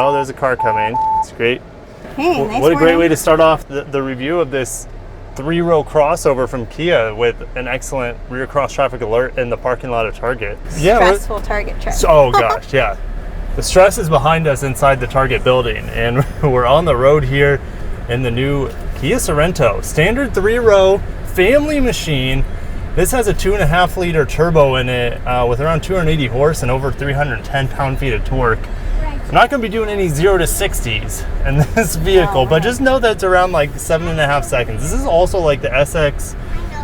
Oh, there's a car coming. It's great. Hey, nice what a great morning. way to start off the review of this 3-row crossover from Kia with an excellent rear cross traffic alert in the parking lot of Target. Stressful Target trip. Oh gosh, yeah. The stress is behind us inside the Target building, and we're on the road here in the new Kia Sorento. Standard 3-row family machine. This has a 2.5-liter turbo in it with around 280 horse and over 310 pound-feet of torque. I'm not going to be doing any 0 to 60s in this vehicle, but just know that it's around like 7.5 seconds. This is also like the SX,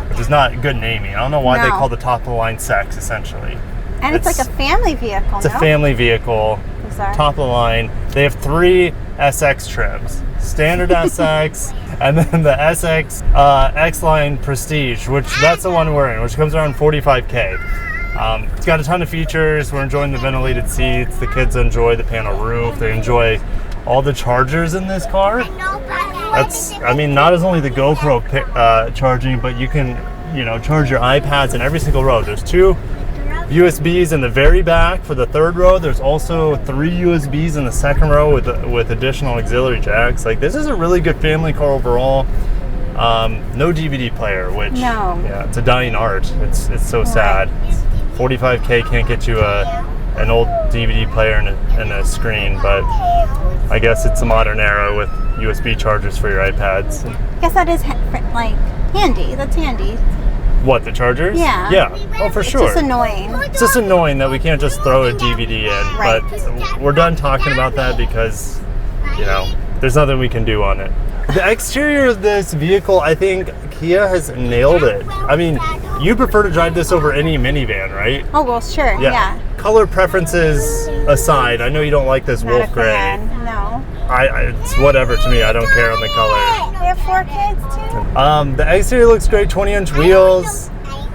which is not good naming. I don't know why they call the top-of-the-line Sex, essentially. And it's like a family vehicle, It's a family vehicle, top of the line. They have 3 SX trims. Standard SX, and then the SX Xline Prestige, which that's the one we're in, which comes around $45K. It's got a ton of features. We're enjoying the ventilated seats. The kids enjoy the panel roof. They enjoy all the chargers in this car. Not as only the GoPro charging, but you can, charge your iPads in every single row. There's 2 USBs in the very back for the 3rd row. There's also 3 USBs in the 2nd row with additional auxiliary jacks. Like, this is a really good family car overall. No DVD player, which it's a dying art. It's so sad. 45K can't get you an old DVD player and a screen, but I guess it's a modern era with USB chargers for your iPads. I guess that is handy. That's handy. What, the chargers? Yeah. Yeah. Oh, for sure. It's just annoying. It's just annoying that we can't just throw a DVD in. Right. But we're done talking about that because, there's nothing we can do on it. The exterior of this vehicle, I think Kia has nailed it. I mean, you prefer to drive this over any minivan, right? Oh, well, sure. Yeah. Color preferences aside, I know you don't like this wolf gray. No. It's whatever to me. I don't care on the color. We have 4 kids, too. The exterior looks great. 20-inch wheels,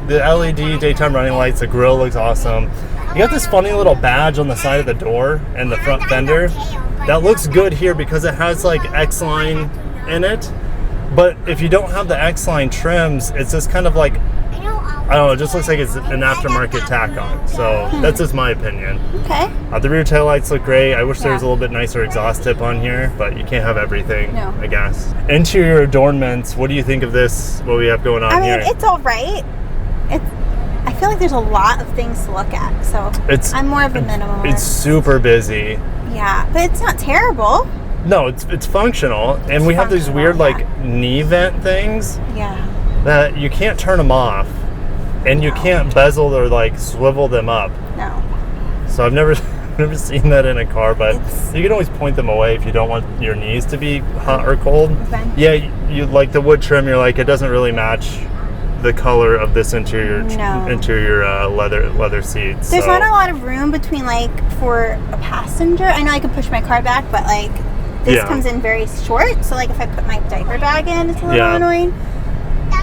the LED daytime running lights, the grille looks awesome. You got this funny little badge on the side of the door and the front fender. That looks good here because it has like Xline in it. But if you don't have the Xline trims, it's just kind of like, I don't know, it just looks like it's an aftermarket tack on. So that's just my opinion. Okay. The rear taillights look great. I wish there was a little bit nicer exhaust tip on here, but you can't have everything, I guess. Interior adornments, what do you think of this, what we have going on here? I mean, it's all right. I feel like there's a lot of things to look at, so I'm more of a minimalist. It's super busy. Yeah, but it's not terrible. No, it's functional, and we have these weird knee vent things. Yeah. That you can't turn them off, and you can't bezel or swivel them up. No. So I've never seen that in a car, but you can always point them away if you don't want your knees to be hot or cold. Okay. Yeah, you like the wood trim. You're like, it doesn't really match the color of this interior leather seats. There's not a lot of room between for a passenger. I know I could push my car back, but this comes in very short. So if I put my diaper bag in, it's a little annoying.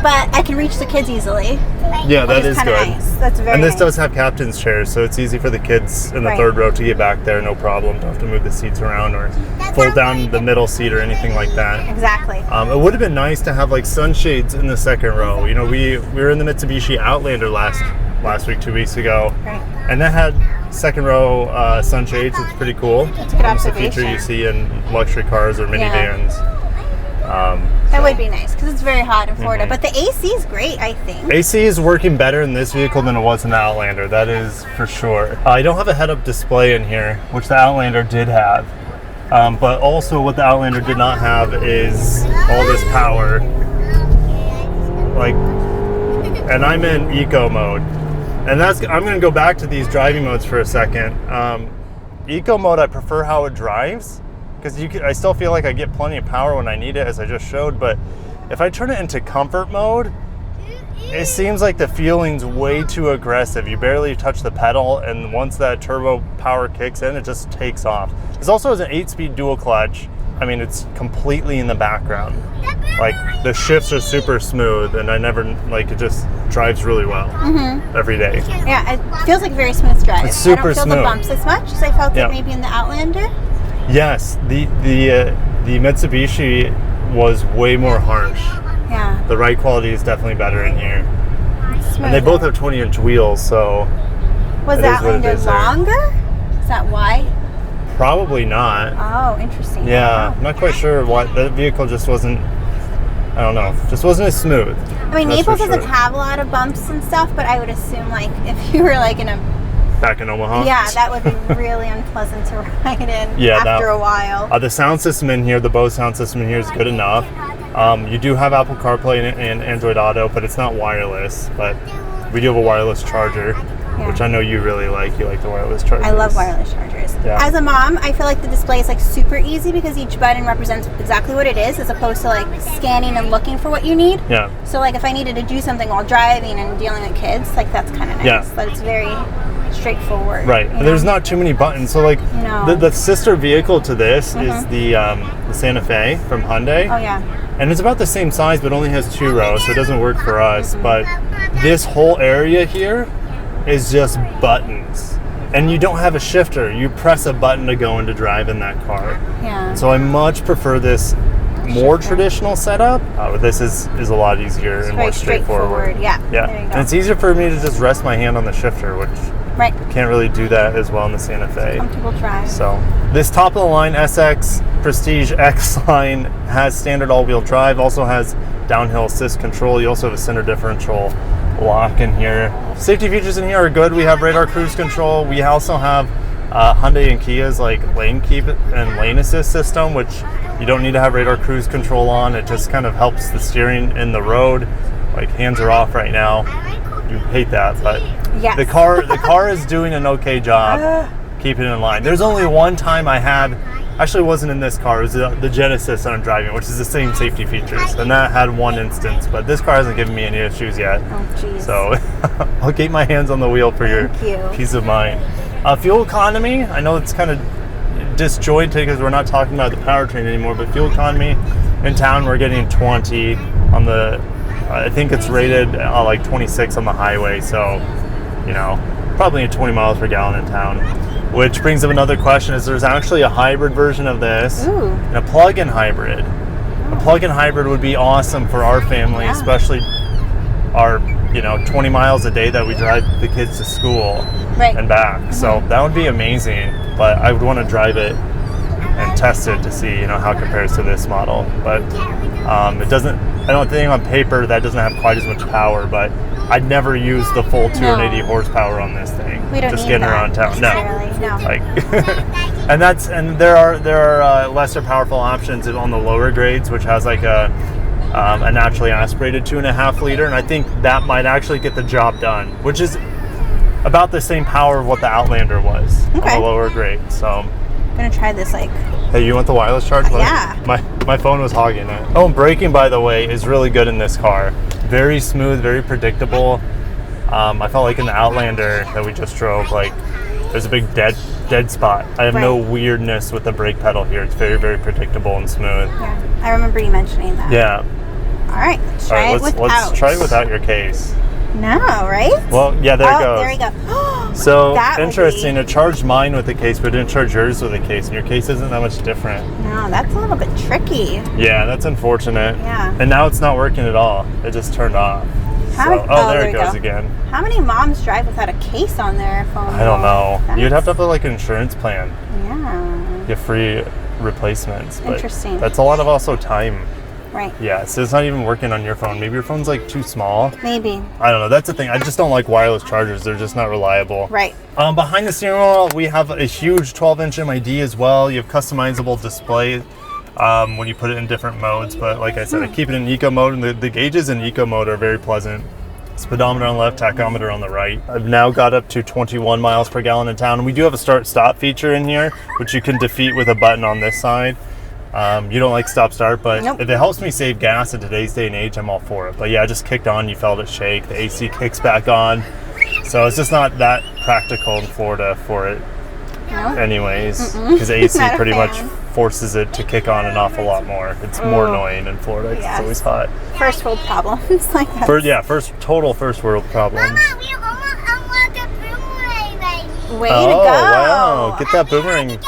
But I can reach the kids easily. Yeah, that is good. Nice. That's very And this nice. does have captain's chairs, so it's easy for the kids in the 3rd row to get back there, no problem. Don't have to move the seats around or fold down the middle seat or anything like that. Exactly. It would have been nice to have sunshades in the 2nd row. We were in the Mitsubishi Outlander last week, 2 weeks ago, and that had 2nd row sunshades. It's pretty cool. That's a good observation. It's a feature you see in luxury cars or minivans. That would be nice because it's very hot in Florida. But the AC is great, I think. AC is working better in this vehicle than it was in the Outlander. That is for sure. I don't have a head-up display in here, which the Outlander did have. But also what the Outlander did not have is all this power. And I'm in eco mode. And I'm going to go back to these driving modes for a second. Eco mode, I prefer how it drives. Because I still feel like I get plenty of power when I need it, as I just showed. But if I turn it into comfort mode, it seems like the feeling's way too aggressive. You barely touch the pedal, and once that turbo power kicks in, it just takes off. This also has an 8-speed dual clutch. I mean, it's completely in the background. The shifts are super smooth, and it just drives really well every day. Yeah, it feels like a very smooth drive. It's super I don't feel smooth. the bumps as much as I felt it maybe in the Outlander. Yes, the Mitsubishi was way more harsh. Yeah. The ride quality is definitely better in here. And they both have 20-inch wheels, so Was the Outlander longer? Is that why? Probably not. Oh, interesting. Yeah, I'm not quite sure what the vehicle just wasn't. I don't know, just wasn't as smooth. I mean, Naples doesn't have a lot of bumps and stuff, but I would assume like if you were like in a back in Omaha. Yeah, that would be really unpleasant to ride in yeah, after a while. The sound system in here, the Bose sound system in here is good enough. You do have Apple CarPlay and Android Auto, but it's not wireless. But we do have a wireless charger, which I know you really like. You like the wireless chargers. I love wireless chargers. Yeah. As a mom, I feel like the display is like super easy because each button represents exactly what it is, as opposed to like scanning and looking for what you need. Yeah. So like if I needed to do something while driving and dealing with kids, like that's kind of nice. Yeah. But it's very straightforward. Right. There's not too many buttons. So like the sister vehicle to this is the Santa Fe from Hyundai. Oh yeah. And it's about the same size, but only has 2 rows, so it doesn't work for us. But this whole area here is just buttons. And you don't have a shifter. You press a button to go into drive in that car. Yeah. So I much prefer this more traditional setup. This is a lot easier and more straightforward. Yeah. Yeah. There you go. And it's easier for me to just rest my hand on the shifter, which right. can't really do that as well in the Santa Fe. Comfortable drive. So this top of the line SX Prestige Xline has standard all-wheel drive, also has downhill assist control. You also have a center differential lock in here. Safety features in here are good. We have radar cruise control. We also have Hyundai and Kia's like lane keep and lane assist system, which you don't need to have radar cruise control on. It just kind of helps the steering in the road. Like hands are off right now. You hate that, but yes. the car is doing an okay job keeping it in line. There's only one time I had, actually it wasn't in this car, it was the Genesis that I'm driving, which is the same safety features, and that had one instance, but this car hasn't given me any issues yet. Oh, geez. So I'll keep my hands on the wheel for your peace of mind. Fuel economy, I know it's kind of disjointed because we're not talking about the powertrain anymore, but fuel economy in town we're getting 20 on the, I think it's rated like 26 on the highway, so you know, probably at 20 miles per gallon in town. Which brings up another question: is there's actually a hybrid version of this, and a plug-in hybrid. A plug-in hybrid would be awesome for our family, especially our 20 miles a day that we drive the kids to school and back. So that would be amazing. But I would want to drive it and test it to see how it compares to this model. But it doesn't. I don't think on paper that doesn't have quite as much power, but I'd never use the full 280 horsepower on this thing. We don't just need getting that around town. No. Like, and there are lesser powerful options on the lower grades, which has like a naturally aspirated 2.5 liter, and I think that might actually get the job done, which is about the same power of what the Outlander was on the lower grade. So I'm gonna try this Hey, you want the wireless charge? Yeah. My phone was hogging it. Oh, and braking, by the way, is really good in this car. Very smooth, very predictable. I felt like in the Outlander that we just drove, like there's a big dead spot. I have no weirdness with the brake pedal here. It's very, very predictable and smooth. Yeah, I remember you mentioning that. Yeah. All right, let's try it without. Let's try it without your case. No, right? Well, yeah, there it goes. There we go. So interesting. It charged mine with the case, but it didn't charge yours with the case, and your case isn't that much different. No, that's a little bit tricky. Yeah, that's unfortunate. Yeah. And now it's not working at all. It just turned off. There it goes again. How many moms drive without a case on their phone? I don't know. You'd have to have like an insurance plan. Yeah. Get free replacements. But interesting. That's a lot of also time. Right. Yeah, so it's not even working on your phone. Maybe your phone's like too small. Maybe. I don't know. That's the thing. I just don't like wireless chargers. They're just not reliable. Right. Behind the steering wheel, we have a huge 12-inch MID as well. You have customizable display when you put it in different modes. But like I said, I keep it in eco mode, and the gauges in eco mode are very pleasant. Speedometer on the left, tachometer on the right. I've now got up to 21 miles per gallon in town. And we do have a start-stop feature in here, which you can defeat with a button on this side. You don't like stop-start, but if it helps me save gas in today's day and age, I'm all for it. But yeah, I just kicked on, you felt it shake, the AC kicks back on. So it's just not that practical in Florida for it anyways, because AC pretty much forces it to kick on an awful lot more. It's more annoying in Florida because it's always hot. First world problems like that. First world problems. Mama, we unlocked a boomerang, baby. Way to go. Wow, get that boomerang. Get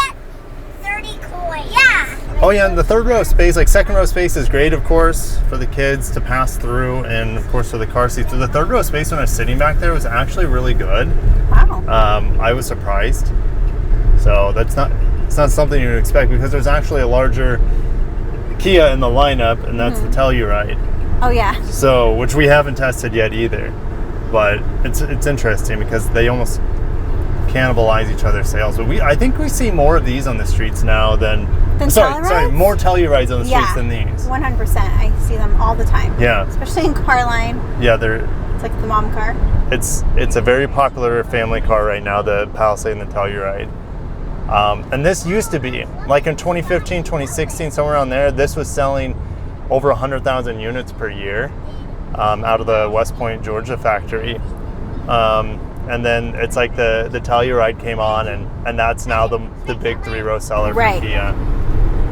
30 coins. Yeah. Oh yeah, and the third row space, like second row space is great, of course, for the kids to pass through, and of course for the car seats. So the third row space when I was sitting back there was actually really good. Wow. I was surprised. So that's not, It's not something you'd expect because there's actually a larger Kia in the lineup, and that's the Telluride. Oh yeah. So, which we haven't tested yet either, but it's interesting because they almost cannibalize each other's sales. But I think we see more of these on the streets now than more Tellurides on the streets than these. 100%. I see them all the time. Yeah. Especially in Carline. Yeah, it's like the mom car. It's a very popular family car right now, the Palisade and the Telluride. And this used to be, like in 2015, 2016, somewhere around there, this was selling over 100,000 units per year out of the West Point, Georgia factory. And then it's like the Telluride came on, and that's now the big 3-row seller for Kia.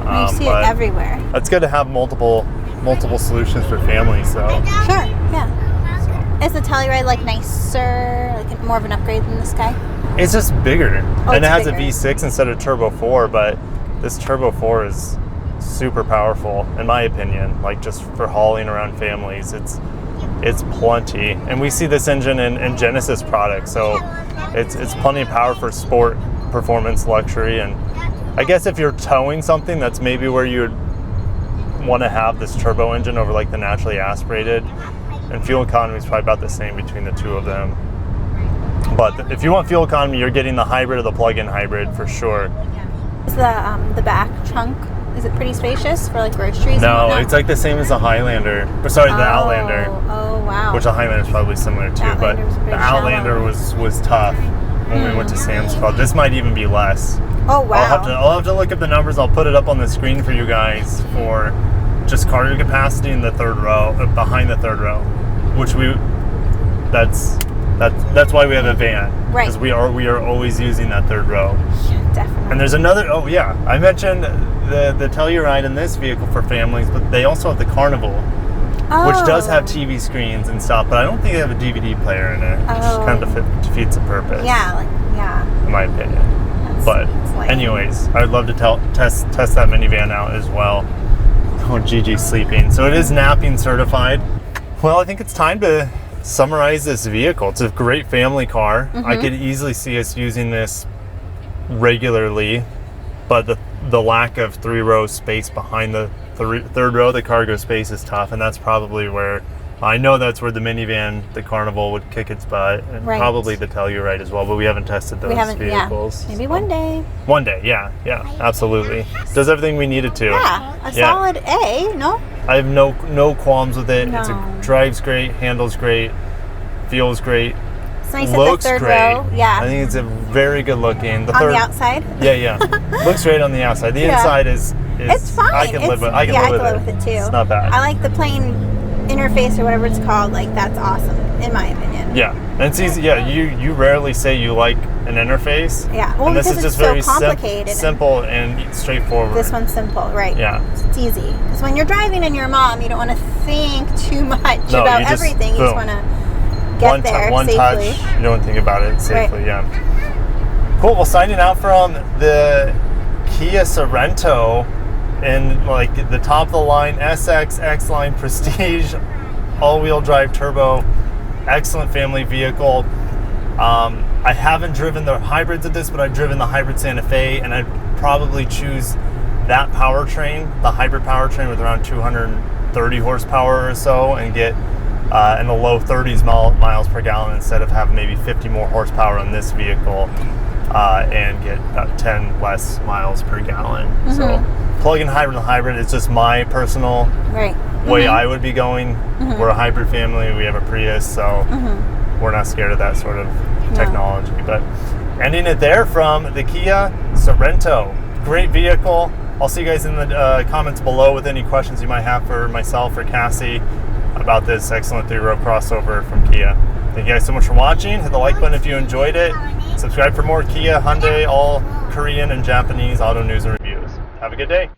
You see it everywhere. It's good to have multiple solutions for families, though. Sure, yeah. Is the Telluride like nicer, like more of an upgrade than this guy? It's just bigger, and it has bigger. a V6 instead of Turbo 4, but this Turbo 4 is super powerful, in my opinion. Like just for hauling around families, it's plenty, and we see this engine in Genesis products, so it's plenty of power for sport, performance, luxury, and I guess if you're towing something, that's maybe where you would want to have this turbo engine over like the naturally aspirated, and fuel economy is probably about the same between the two of them. But if you want fuel economy, you're getting the hybrid or the plug-in hybrid for sure. Is the back trunk, is it pretty spacious for like groceries? No, it's like the same as the Highlander. Or sorry, the Outlander. Oh wow. Which the Highlander is probably similar to, but the Outlander was tough when we went to Sam's Club. This might even be less. Oh wow. I'll have to look up the numbers. I'll put it up on the screen for you guys for just cargo capacity in the third row, behind the third row, which that's why we have a van, right? Because we are always using that third row. Yeah, definitely. And there's another. Oh yeah, I mentioned the Telluride in this vehicle for families, but they also have the Carnival, which does have TV screens and stuff, but I don't think they have a DVD player in it, which kind of defeats the purpose. Yeah, in my opinion. But anyways, I would love to test that minivan out as well. Oh, Gigi's sleeping, so it is napping certified. Well, I think it's time to summarize this vehicle. It's a great family car. I could easily see us using this regularly, but the lack of 3-row space behind the third row, the cargo space, is tough, and that's probably where I know that's where the minivan, the Carnival, would kick its butt, and probably the Telluride as well, but we haven't tested those vehicles. Yeah. Maybe one day. One day, yeah, absolutely. Does everything we needed to. Yeah, solid A, no? I have no qualms with it. No. It drives great, handles great, feels great. It's nice looks at the third great. row. Yeah. I think it's a very good looking. The outside? Yeah. Looks great on the outside. The inside is it's fine. I can live with it too. It's not bad. I like the plain interface or whatever it's called. Like, that's awesome, in my opinion. Yeah. And it's easy. Yeah, you rarely say you like an interface. Yeah. Well, and this because is just it's very so complicated. Simple and straightforward. This one's simple, right? Yeah. It's easy. Because when you're driving and you're a mom, you don't want to think too much about everything. You just want to get there one safely. Touch. You don't think about it safely. Right. Yeah. Cool. Well, signing out from the Kia Sorento in like the top of the line SX, Xline, Prestige, all-wheel drive turbo, excellent family vehicle. I haven't driven the hybrids of this, but I've driven the hybrid Santa Fe, and I'd probably choose that powertrain, the hybrid powertrain with around 230 horsepower or so, and get in the low 30s miles per gallon instead of having maybe 50 more horsepower on this vehicle, and get about 10 less miles per gallon. So plug-in hybrid is just my personal way I would be going. We're a hybrid family. We have a Prius, so we're not scared of that sort of technology. But ending it there from the Kia Sorento. Great vehicle. I'll see you guys in the comments below with any questions you might have for myself or Cassie about this excellent 3-row crossover from Kia. Thank you guys so much for watching. Hit the like button if you enjoyed it. Subscribe for more Kia, Hyundai, all Korean and Japanese auto news and reviews. Have a good day.